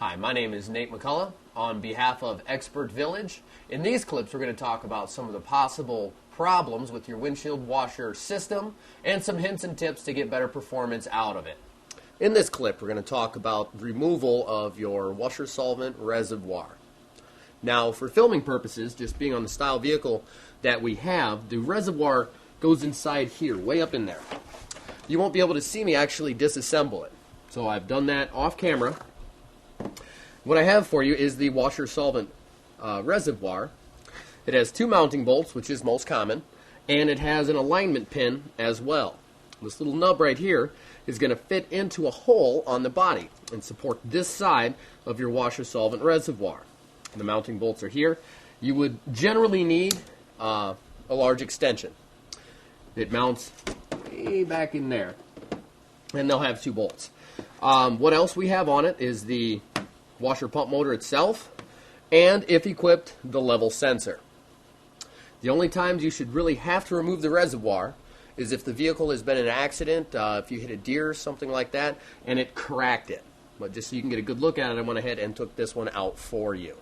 Hi, my name is Nate McCullough on behalf of Expert Village. In these clips, we're going to talk about some of the possible problems with your windshield washer system and some hints and tips to get better performance out of it. In this clip, we're going to talk about removal of your washer solvent reservoir. Now, for filming purposes, just being on the style vehicle that we have, the reservoir goes inside here, way up in there. You won't be able to see me actually disassemble it. So I've done that off camera. What I have for you is the washer solvent reservoir. It has two mounting bolts, which is most common, and it has an alignment pin as well. This little nub right here is going to fit into a hole on the body and support this side of your washer solvent reservoir. The mounting bolts are here. You would generally need a large extension. It mounts way back in there, and they'll have two bolts. What else we have on it is the washer pump motor itself, and if equipped, the level sensor. The only times you should really have to remove the reservoir is if the vehicle has been in an accident, if you hit a deer or something like that, and it cracked it. But just so you can get a good look at it, I went ahead and took this one out for you.